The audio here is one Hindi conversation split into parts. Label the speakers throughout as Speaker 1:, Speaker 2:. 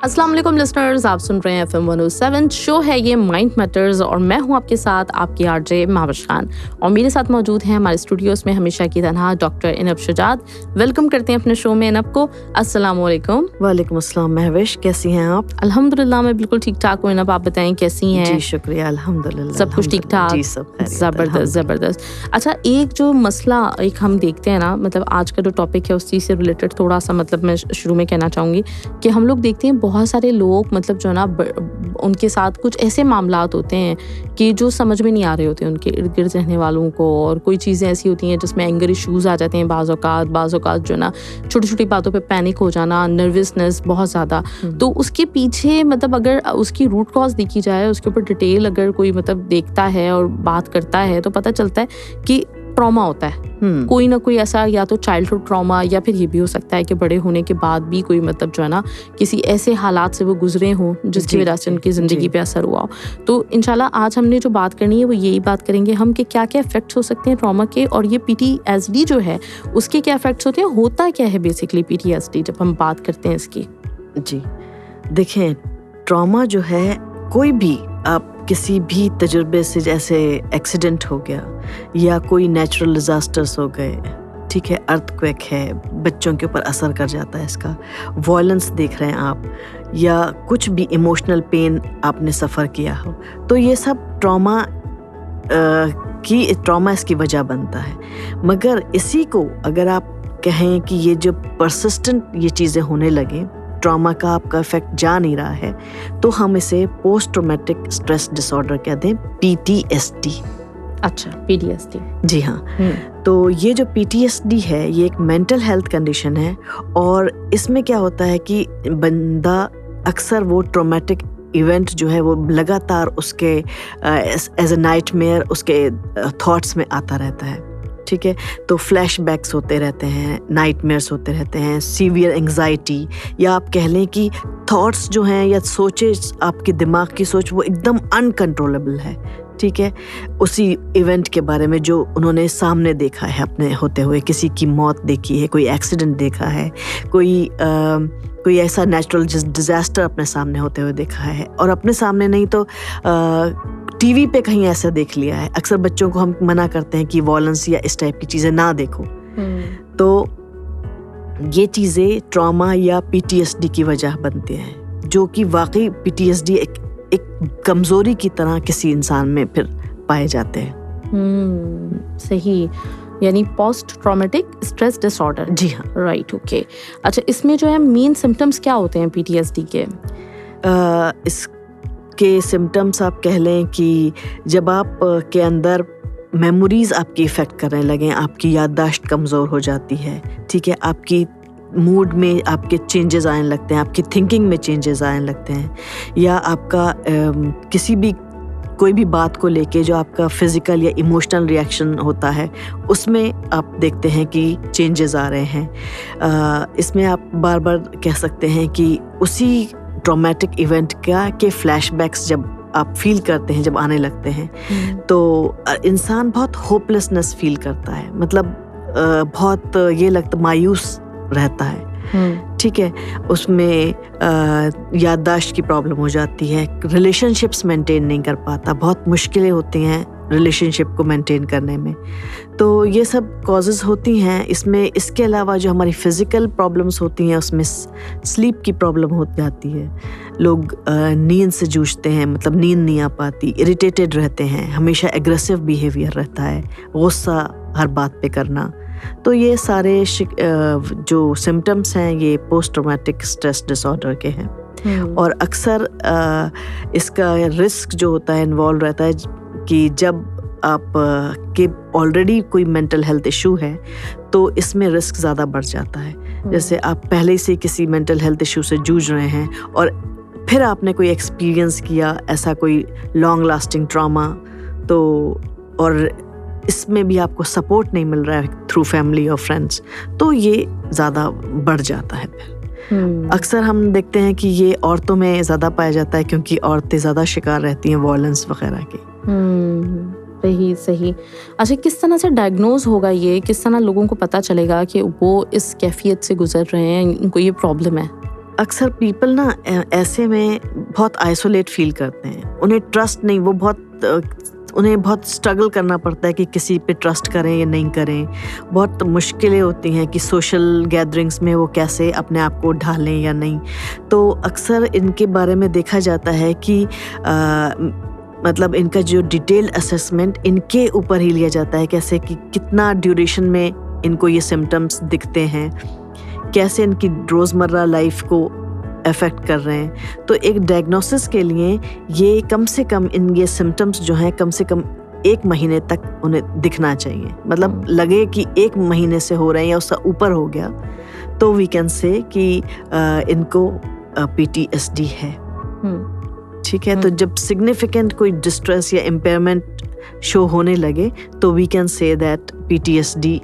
Speaker 1: अस्सलाम वालेकुम लिसनर्स, आप सुन रहे हैं FM 107 शो है ये माइंड मैटर्स और मैं हूं आपके साथ आपकी आरजे महविश खान और मेरे साथ मौजूद हैं हमारे स्टूडियोज में हमेशा की तरह डॉक्टर इनब शुजात। वेलकम करते हैं अपने शो में इनब को। अस्सलाम वालेकुम।
Speaker 2: वालेकुम अस्सलाम महविश, कैसी हैं आप?
Speaker 1: अल्हम्दुलिल्लाह मैं बिल्कुल ठीक ठाक हूँ। इनब आप बताएं कैसी हैं?
Speaker 2: जी शुक्रिया, अल्हम्दुलिल्लाह
Speaker 1: सब कुछ ठीक ठाक?
Speaker 2: जी सब खैरियत,
Speaker 1: ज़बरदस्त ज़बरदस्त। अच्छा, एक जो मसला एक हम देखते हैं ना, मतलब आज का जो टॉपिक है उस चीज़ से रिलेटेड थोड़ा सा मतलब मैं शुरू में कहना चाहूँगी कि हम लोग देखते हैं बहुत सारे लोग मतलब जो है ना उनके साथ कुछ ऐसे मामलात होते हैं कि जो समझ में नहीं आ रहे होते उनके इर्द गिर्द रहने वालों को, और कोई चीज़ें ऐसी होती हैं जिसमें एंगर इश्यूज़ आ जाते हैं बाज़ औक़ात जो है ना छोटी छोटी बातों पे पैनिक हो जाना, नर्वसनेस बहुत ज़्यादा। तो उसके पीछे मतलब अगर उसकी रूट कॉज देखी जाए, उसके ऊपर डिटेल अगर कोई मतलब देखता है और बात करता है तो पता चलता है कि ट्रॉमा होता है कोई ना कोई ऐसा, या तो चाइल्डहुड ट्रॉमा या फिर ये भी हो सकता है कि बड़े होने के बाद भी कोई मतलब जो है ना किसी ऐसे हालात से वो गुजरे हों जिसकी वजह से उनकी ज़िंदगी पे असर हुआ हो। तो इंशाल्लाह आज हमने जो बात करनी है वो यही बात करेंगे हम कि क्या क्या इफेक्ट्स हो सकते हैं ट्रॉमा के, और ये PTSD जो है उसके क्या इफेक्ट्स होते हैं, होता क्या है बेसिकली PTSD जब हम बात करते हैं इसकी।
Speaker 2: जी देखें, ट्रॉमा जो है कोई भी आप किसी भी तजुर्बे से, जैसे एक्सीडेंट हो गया या कोई नेचुरल डिजास्टर्स हो गए, ठीक है, अर्थक्वेक है, बच्चों के ऊपर असर कर जाता है इसका, वायलेंस देख रहे हैं आप, या कुछ भी इमोशनल पेन आपने सफ़र किया हो, तो ये सब ट्रॉमा इसकी वजह बनता है। मगर इसी को अगर आप कहें कि ये जो परसिस्टेंट ये चीज़ें होने लगें, ट्रॉमा का आपका इफेक्ट जा नहीं रहा है, तो हम इसे पोस्ट ट्रॉमेटिक स्ट्रेस डिसऑर्डर कहते हैं, PTSD।
Speaker 1: अच्छा, PTSD।
Speaker 2: जी हाँ। तो ये जो PTSD है ये एक मेंटल हेल्थ कंडीशन है, और इसमें क्या होता है कि बंदा अक्सर वो ट्रॉमेटिक इवेंट जो है वो लगातार उसके एज ए नाइटमेयर उसके थॉट्स में आता रहता है, ठीक है। तो फ्लैशबैक्स होते रहते हैं, नाइटमेयर्स होते रहते हैं, सीवियर एंग्जाइटी, या आप कह लें कि थॉट्स जो हैं या सोचे, आपके दिमाग की सोच वो एकदम अनकंट्रोलेबल है, ठीक है, उसी इवेंट के बारे में जो उन्होंने सामने देखा है अपने होते हुए, किसी की मौत देखी है, कोई एक्सीडेंट देखा है, कोई ऐसा नेचुरल डिजास्टर अपने सामने होते हुए देखा है, और अपने सामने नहीं तो TV पे कहीं ऐसा देख लिया है। अक्सर बच्चों को हम मना करते हैं कि वॉयलेंस या इस टाइप की चीज़ें ना देखो। तो ये चीज़ें ट्रॉमा या PTSD की वजह बनते हैं, जो कि वाकई PTSD एक कमज़ोरी की तरह किसी इंसान में फिर पाए जाते हैं।
Speaker 1: सही, यानी पोस्ट ट्रॉमेटिक स्ट्रेस डिसऑर्डर।
Speaker 2: जी हाँ, राइट,
Speaker 1: ओके। अच्छा, इसमें जो है मेन सिम्टम्स क्या होते हैं PTSD के?
Speaker 2: इसके सिम्टम्स आप कह लें कि जब आप के अंदर मेमोरीज आपकी इफ़ेक्ट करने लगें, आपकी याददाश्त कमज़ोर हो जाती है, ठीक है, आपकी मूड में आपके चेंजेस आने लगते हैं, आपकी थिंकिंग में चेंजेस आने लगते हैं, या आपका किसी भी कोई भी बात को लेके जो आपका फिज़िकल या इमोशनल रिएक्शन होता है उसमें आप देखते हैं कि चेंजेस आ रहे हैं। इसमें आप बार बार कह सकते हैं कि उसी ट्रॉमेटिक इवेंट के फ्लैशबैक्स जब आप फील करते हैं, जब आने लगते हैं, तो इंसान बहुत होपलेसनेस फील करता है, मतलब बहुत ये लगता मायूस रहता है, ठीक है, उसमें याददाश्त की प्रॉब्लम हो जाती है, रिलेशनशिप्स मेंटेन नहीं कर पाता, बहुत मुश्किलें होती हैं रिलेशनशिप को मेंटेन करने में। तो ये सब कॉजेज़ होती हैं इसमें। इसके अलावा जो हमारी फ़िज़िकल प्रॉब्लम्स होती हैं उसमें स्लीप की प्रॉब्लम हो जाती है, लोग नींद से जूझते हैं, मतलब नींद नहीं आ पाती, इरिटेटेड रहते हैं, हमेशा एग्रेसिव बिहेवियर रहता है, गुस्सा हर बात पे करना। तो ये सारे जो सिम्टम्स हैं ये पोस्ट ट्रॉमेटिक स्ट्रेस डिसऑर्डर के हैं, और अक्सर इसका रिस्क जो होता है इन्वॉल्व रहता है कि जब आप के ऑलरेडी कोई मेंटल हेल्थ इशू है तो इसमें रिस्क ज़्यादा बढ़ जाता है। जैसे आप पहले से किसी मेंटल हेल्थ इशू से जूझ रहे हैं और फिर आपने कोई एक्सपीरियंस किया ऐसा कोई लॉन्ग लास्टिंग ट्रॉमा, तो और इसमें भी आपको सपोर्ट नहीं मिल रहा है थ्रू फैमिली और फ्रेंड्स, तो ये ज़्यादा बढ़ जाता है। अक्सर हम देखते हैं कि ये औरतों में ज़्यादा पाया जाता है क्योंकि औरतें ज़्यादा शिकार रहती हैं वॉयलेंस वगैरह की।
Speaker 1: सही सही। अच्छा, किस तरह से डायग्नोज होगा ये, किस तरह लोगों को पता चलेगा कि वो इस कैफियत से गुजर रहे हैं, इनको ये प्रॉब्लम है?
Speaker 2: अक्सर पीपल ना ऐसे में बहुत आइसोलेट फील करते हैं, उन्हें ट्रस्ट नहीं, उन्हें बहुत स्ट्रगल करना पड़ता है कि किसी पे ट्रस्ट करें या नहीं करें। बहुत मुश्किलें होती हैं कि सोशल गैदरिंग्स में वो कैसे अपने आप को ढालें या नहीं। तो अक्सर इनके बारे में देखा जाता है कि मतलब इनका जो डिटेल असेसमेंट इनके ऊपर ही लिया जाता है, कैसे कि कितना ड्यूरेशन में इनको ये सिम्टम्स दिखते हैं, कैसे इनकी रोज़मर्रा लाइफ को अफेक्ट कर रहे हैं। तो एक डायग्नोसिस के लिए ये कम से कम ये सिम्टम्स जो हैं कम से कम 1 महीने तक उन्हें दिखना चाहिए। मतलब लगे कि 1 महीने से हो रहे हैं या उससे ऊपर हो गया तो वी कैन से कि इनको PTSD है। ठीक है, तो जब सिग्निफिकेंट कोई डिस्ट्रेस या इम्पेयरमेंट शो होने लगे तो we can say that PTSD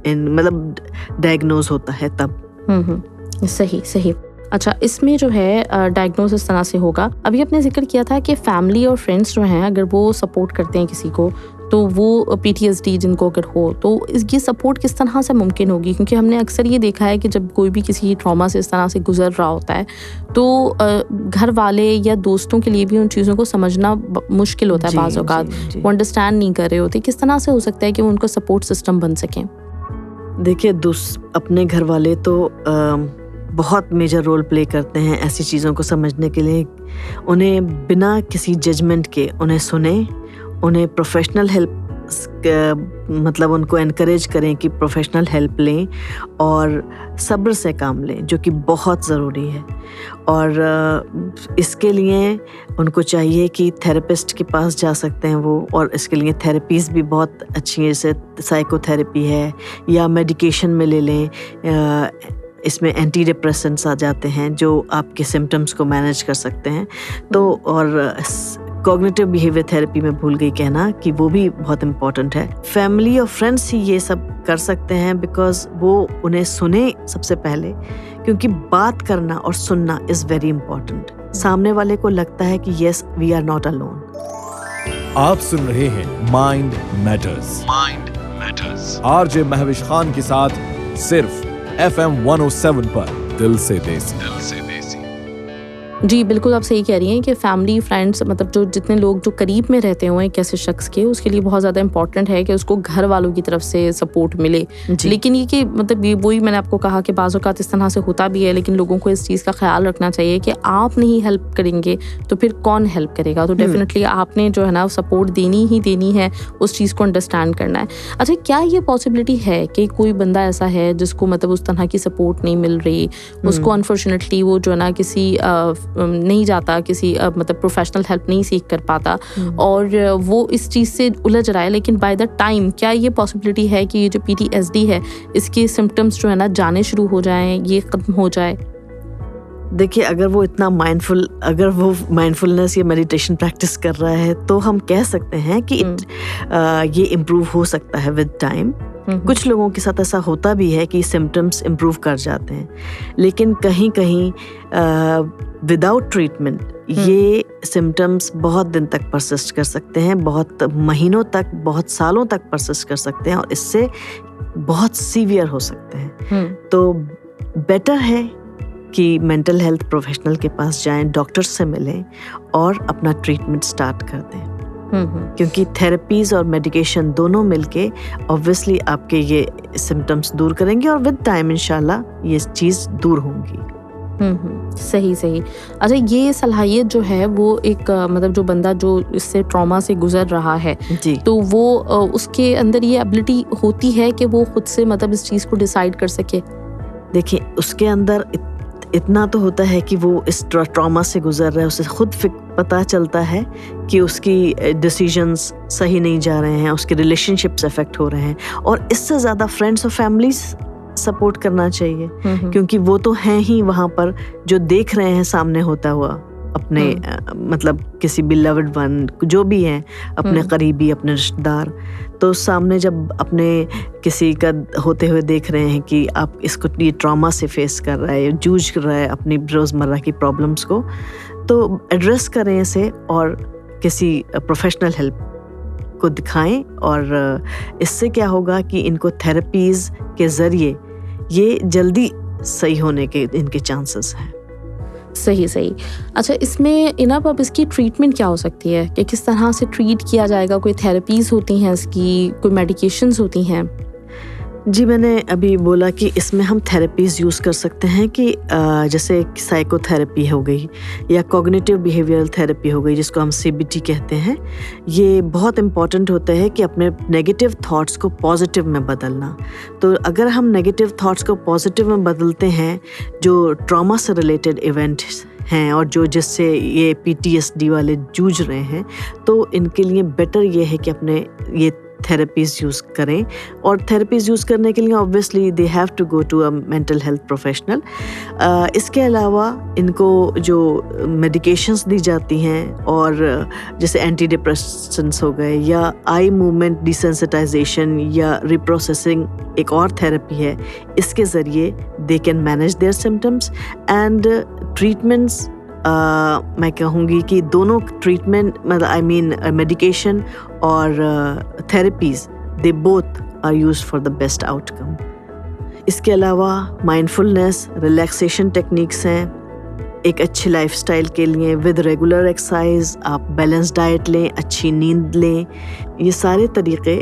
Speaker 2: मतलब डायग्नोज होता है तब।
Speaker 1: सही। अच्छा, इसमें जो है डायग्नोज इस तरह से होगा। अभी आपने जिक्र किया था कि फैमिली और फ्रेंड्स जो हैं अगर वो सपोर्ट करते हैं किसी को तो वो PTSD जिनको अगर हो तो ये सपोर्ट किस तरह से मुमकिन होगी? क्योंकि हमने अक्सर ये देखा है कि जब कोई भी किसी ट्रॉमा से इस तरह से गुजर रहा होता है तो घर वाले या दोस्तों के लिए भी उन चीज़ों को समझना मुश्किल होता है। बाज़ औक़ात वो अंडरस्टैंड नहीं कर रहे होते। किस तरह से हो सकता है कि वो उनका सपोर्ट सिस्टम बन सकें?
Speaker 2: देखिए, अपने घर वाले तो बहुत मेजर रोल प्ले करते हैं ऐसी चीज़ों को समझने के लिए। उन्हें बिना किसी जजमेंट के उन्हें सुने, उन्हें प्रोफेशनल हेल्प मतलब उनको एनकरेज करें कि प्रोफेशनल हेल्प लें और सब्र से काम लें, जो कि बहुत ज़रूरी है। और इसके लिए उनको चाहिए कि थेरेपिस्ट के पास जा सकते हैं वो, और इसके लिए थेरेपीज़ भी बहुत अच्छी हैं, जैसे साइकोथेरेपी है या मेडिकेशन में ले लें। इसमें एंटी डिप्रेसेंट्स आ जाते हैं जो आपके सिम्टम्स को मैनेज कर सकते हैं। तो और कॉग्निटिव बिहेवियर थेरेपी में भूल गई कहना कि वो भी बहुत इम्पॉर्टेंट है। फैमिली और फ्रेंड्स ही ये सब कर सकते हैं बिकॉज वो उन्हें सुने सबसे पहले, क्योंकि बात करना और सुनना इज़ वेरी इम्पॉर्टेंट। सामने वाले को लगता है कि yes, we are not alone.
Speaker 3: आप सुन रहे हैं mind matters. RJ Mahvish Khan के साथ सिर्फ FM 107 पर दिल से देसी।
Speaker 1: जी बिल्कुल, आप सही कह रही हैं कि फैमिली फ्रेंड्स मतलब जो जितने लोग जो करीब में रहते हुए हैं किसी शख्स के, उसके लिए बहुत ज़्यादा इंपॉर्टेंट है कि उसको घर वालों की तरफ से सपोर्ट मिले। लेकिन ये कि मतलब ये वही मैंने आपको कहा कि बाज़ औक़ात इस तरह से होता भी है, लेकिन लोगों को इस चीज़ का ख्याल रखना चाहिए कि आप नहीं हेल्प करेंगे तो फिर कौन हेल्प करेगा। तो डेफिनेटली आपने जो है ना सपोर्ट देनी है, उस चीज़ को अंडरस्टैंड करना है। अच्छा, क्या ये पॉसिबिलिटी है कि कोई बंदा ऐसा है जिसको मतलब उस तरह की सपोर्ट नहीं मिल रही, उसको अनफॉर्चुनेटली वो जो है ना किसी नहीं जाता, किसी मतलब प्रोफेशनल हेल्प नहीं सीख कर पाता और वो इस चीज़ से उलझ रहा है, लेकिन बाय द टाइम क्या ये पॉसिबिलिटी है कि ये जो PTSD है इसके सिम्टम्स जो है ना जाने शुरू हो जाएं, ये खत्म हो जाए?
Speaker 2: देखिए, अगर वो माइंडफुलनेस या मेडिटेशन प्रैक्टिस कर रहा है तो हम कह सकते हैं कि ये इम्प्रूव हो सकता है विद टाइम। कुछ लोगों के साथ ऐसा होता भी है कि सिम्टम्स इम्प्रूव कर जाते हैं, लेकिन कहीं विदाउट ट्रीटमेंट ये सिम्टम्स बहुत दिन तक परसिस्ट कर सकते हैं, बहुत महीनों तक, बहुत सालों तक परसिस्ट कर सकते हैं और इससे बहुत सीवियर हो सकते हैं। तो बेटर है कि मेंटल हेल्थ प्रोफेशनल के पास जाएं, डॉक्टर से मिलें और अपना ट्रीटमेंट स्टार्ट कर दें। क्योंकि थेरेपीज और मेडिकेशन दोनों मिलके ऑब्वियसली आपके ये सिम्टम्स दूर करेंगे और विद टाइम इंशाल्लाह ये चीज़ दूर होंगी।
Speaker 1: सही। अच्छा, ये सलाहियत जो है वो एक मतलब जो बंदा जो इससे ट्रॉमा से गुजर रहा है
Speaker 2: जी,
Speaker 1: तो वो उसके अंदर ये एबिलिटी होती है कि वो खुद से मतलब इस चीज़ को डिसाइड कर सके?
Speaker 2: देखिए, उसके अंदर इतना तो होता है कि वो इस ट्रॉमा से गुजर रहा है, उसे खुद पता चलता है कि उसकी डिसीजंस सही नहीं जा रहे हैं, उसके रिलेशनशिप्स अफेक्ट हो रहे हैं, और इससे ज़्यादा फ्रेंड्स और फैमिलीज सपोर्ट करना चाहिए, क्योंकि वो तो हैं ही वहाँ पर जो देख रहे हैं सामने होता हुआ अपने मतलब किसी बिलव्ड वन जो भी हैं, अपने करीबी, अपने रिश्तेदार। तो सामने जब अपने किसी का होते हुए देख रहे हैं कि आप इसको ये ट्रॉमा से फेस कर रहा है, जूझ रहा है अपनी रोज़मर्रा की प्रॉब्लम्स को, तो एड्रेस करें इसे और किसी प्रोफेशनल हेल्प को दिखाएं। और इससे क्या होगा कि इनको थेरेपीज़ के ज़रिए ये जल्दी सही होने के इनके चांसेस हैं।
Speaker 1: सही। अच्छा, इसमें इनफ अब इसकी ट्रीटमेंट क्या हो सकती है कि किस तरह से ट्रीट किया जाएगा? कोई थेरेपीज़ होती हैं इसकी, कोई मेडिकेशंस होती हैं?
Speaker 2: जी, मैंने अभी बोला कि इसमें हम थेरेपीज़ यूज़ कर सकते हैं कि जैसे साइकोथेरेपी हो गई या कॉग्निटिव बिहेवियरल थेरेपी हो गई, जिसको हम CBT कहते हैं। ये बहुत इम्पॉर्टेंट होता है कि अपने नेगेटिव थॉट्स को पॉजिटिव में बदलना। तो अगर हम नेगेटिव थॉट्स को पॉजिटिव में बदलते हैं, जो ट्रॉमा से रिलेटेड इवेंट्स हैं और जिससे ये PTSD वाले जूझ रहे हैं, तो इनके लिए बेटर ये है कि अपने ये थेरेपीज़ यूज़ करें। और थेरेपीज़ यूज़ करने के लिए obviously they have to go to a mental health professional. इसके अलावा इनको जो मेडिकेशंस दी जाती हैं, और जैसे एंटी डिप्रेसेंट्स हो गए, या आई मूवमेंट डिसेंसिटाइजेशन या रिप्रोसेसिंग एक और थेरेपी है, इसके ज़रिए they can manage their symptoms and treatments. मैं कहूँगी कि दोनों ट्रीटमेंट, मतलब आई मीन मेडिकेशन और therapies, they both are used for the best outcome. इसके अलावा माइंडफुलनेस, रिलैक्सेशन टेक्निक्स हैं एक अच्छी लाइफस्टाइल के लिए। विद रेगुलर एक्सरसाइज आप बैलेंस डाइट लें, अच्छी नींद लें, ये सारे तरीक़े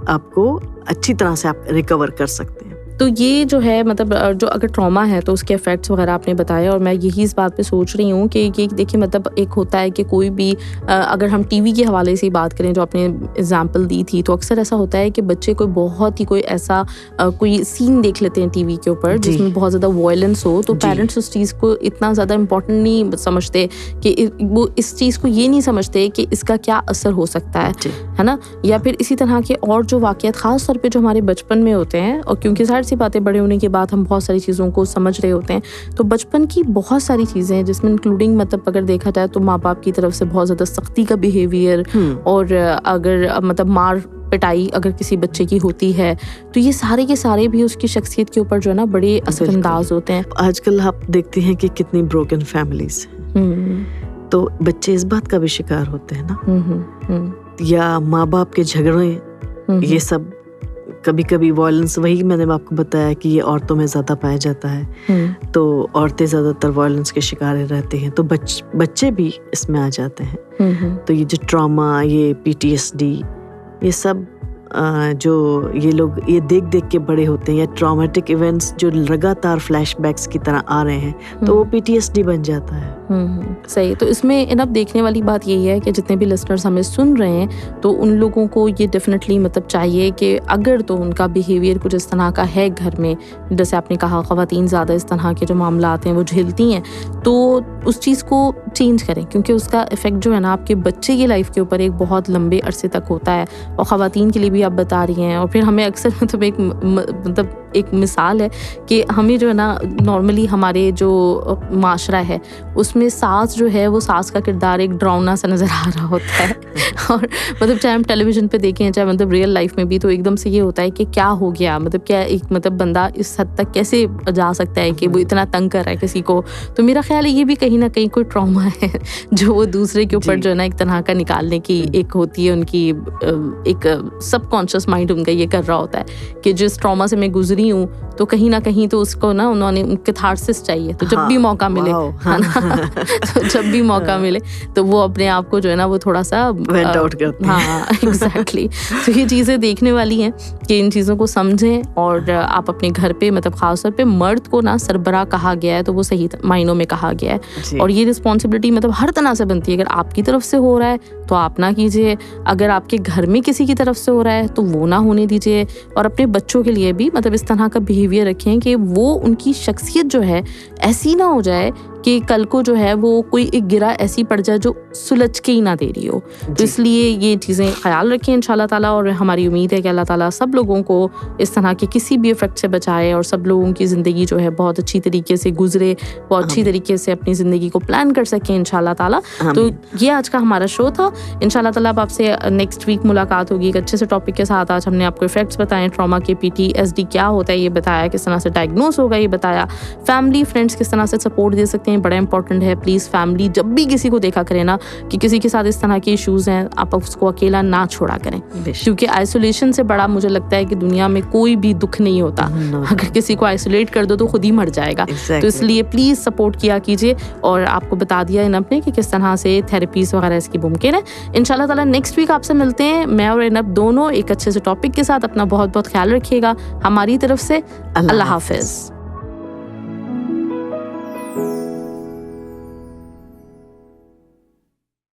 Speaker 2: आपको अच्छी तरह से आप रिकवर कर सकते हैं।
Speaker 1: तो ये जो है, मतलब जो अगर ट्रॉमा है तो उसके इफेक्ट्स वगैरह आपने बताया, और मैं यही इस बात पे सोच रही हूँ कि ये देखिए, मतलब एक होता है कि कोई भी अगर हम टीवी के हवाले से ही बात करें, जो आपने एग्जांपल दी थी, तो अक्सर ऐसा होता है कि बच्चे कोई बहुत ही कोई ऐसा कोई सीन देख लेते हैं टीवी के ऊपर जिसमें बहुत ज़्यादा वायलेंस हो, तो पेरेंट्स उस चीज़ को इतना ज़्यादा इम्पोर्टेंट नहीं समझते कि वो इस चीज़ को ये नहीं समझते कि इसका क्या असर हो सकता है ना। या फिर इसी तरह के और जो वाक़यात ख़ास तौर पर जो हमारे बचपन में होते हैं, और क्योंकि सारी बातें बड़े होने के बाद हम बहुत सारी चीज़ों को समझ रहे होते हैं, तो बचपन की बहुत सारी चीज़ें हैं जिसमें इंक्लूडिंग, मतलब अगर देखा जाए तो माँ बाप की तरफ से बहुत ज़्यादा सख्ती का बिहेवियर, और अगर मतलब मार पिटाई अगर किसी बच्चे की होती है, तो ये सारे के सारे भी उसकी शख्सियत के ऊपर जो है ना बड़े असरअंदाज होते हैं।
Speaker 2: आजकल आप देखते हैं कि कितनी ब्रोकन फैमिलीज हैं, तो बच्चे इस बात का भी शिकार होते हैं ना, या माँ बाप के झगड़े, ये सब कभी कभी वायलेंस, वही मैंने आपको बताया कि ये औरतों में ज़्यादा पाया जाता है, तो औरतें ज़्यादातर वायलेंस के शिकार रहते हैं, तो बच्चे भी इसमें आ जाते हैं। तो ये जो ट्रॉमा, ये PTSD, ये सब जो ये लोग ये देख देख के बड़े होते हैं, या ट्रॉमेटिक इवेंट्स जो लगातार फ्लैशबैक्स की तरह आ रहे हैं, तो वो PTSD बन जाता है।
Speaker 1: सही। तो इसमें इनफ देखने वाली बात यही है कि जितने भी लिसनर्स हमें सुन रहे हैं, तो उन लोगों को ये डेफिनेटली मतलब चाहिए कि अगर तो उनका बिहेवियर कुछ इस तरह का है घर में, जैसे आपने कहा ख़वातीन ज़्यादा इस तरह के जो मामला आते हैं वो झेलती हैं, तो उस चीज़ को चेंज करें, क्योंकि उसका इफ़ेक्ट जो है ना आपके बच्चे की लाइफ के ऊपर एक बहुत लंबे अरसे तक होता है, और ख़वातीन के लिए भी आप बता रही हैं। और फिर हमें अक्सर मतलब एक मिसाल है कि हमें जो है ना नॉर्मली हमारे जो माशरा है उसमें सास जो है वो सास का किरदार एक डरावना सा नज़र आ रहा होता है और मतलब चाहे हम टेलीविज़न पे देखें चाहे मतलब रियल लाइफ में भी, तो एकदम से ये होता है कि क्या हो गया, मतलब क्या एक मतलब बंदा इस हद तक कैसे जा सकता है कि वो इतना तंग कर रहा है किसी को। तो मेरा ख्याल है ये भी कहीं ना कहीं कोई ट्रॉमा है जो वो दूसरे के ऊपर जो है ना एक तरह का निकालने की एक होती है उनकी एक सबकॉन्शियस माइंड उनका ये कर रहा होता है कि जिस ट्रॉमा से मैं गुजरी हूँ तो कहीं ना कहीं तो उसको ना उन्होंने कैथारसिस चाहिए, तो जब भी मौका मिले है ना तो जब भी मौका मिले तो वो अपने आप को जो है ना वो थोड़ा सा
Speaker 2: वेंट आउट करते हैं।
Speaker 1: हाँ एग्जैक्टली। तो ये चीज़ें देखने वाली हैं कि इन चीज़ों को समझें, और आप अपने घर पे मतलब खासतौर पे मर्द को ना सरबराह कहा गया है तो वो सही मायनों में कहा गया है, और ये रिस्पॉन्सिबिलिटी मतलब हर तरह से बनती है। अगर आपकी तरफ से हो रहा है तो आप ना कीजिए, अगर आपके घर में किसी की तरफ से हो रहा है तो वो ना होने दीजिए, और अपने बच्चों के लिए भी मतलब इस तरह का बिहेवियर रखें कि वो उनकी शख्सियत जो है ऐसी ना हो जाए कि कल को जो है वो कोई एक गिरा ऐसी पड़ जाए जो सुलझ के ही ना दे रही हो। तो इसलिए ये चीज़ें ख्याल रखें इंशाल्लाह ताला, और हमारी उम्मीद है कि अल्लाह ताला सब लोगों को इस तरह के किसी भी इफेक्ट से बचाए और सब लोगों की ज़िंदगी जो है बहुत अच्छी तरीके से गुजरे, बहुत अच्छी तरीके से अपनी ज़िंदगी को प्लान कर सकें इंशाल्लाह ताला। तो ये आज का हमारा शो था। इंशाल्लाह ताला अब आपसे नेक्स्ट वीक मुलाकात होगी एक अच्छे से टॉपिक के साथ। आज हमने आपको इफेक्ट्स बताए, ट्रॉमा के PTSD क्या होता है ये बताया, किस तरह से डायग्नोस होगा ये बताया, फैमिली फ्रेंड्स किस तरह से सपोर्ट दे सकते हैं हैं, बड़ा इंपॉर्टेंट है। प्लीज़ फैमिली जब भी किसी को देखा करें ना कि किसी के साथ इस तरह के इश्यूज़ हैं, आप उसको अकेला ना छोड़ा करें, क्योंकि आइसोलेशन से बड़ा मुझे लगता है कि दुनिया में कोई भी दुख नहीं होता। अगर किसी को आइसोलेट कर दो तो खुद ही मर जाएगा। तो इसलिए प्लीज़ सपोर्ट किया कीजिए, और आपको बता दिया इनब ने कि किस तरह से थेरेपीज़ वगैरह इसकी मुमकिन है। इंशाल्लाह ताला नेक्स्ट वीक आपसे मिलते हैं, मैं और इनब दोनों एक अच्छे से टॉपिक के साथ। अपना बहुत बहुत ख्याल रखिएगा हमारी तरफ से। अल्लाह हाफिज़।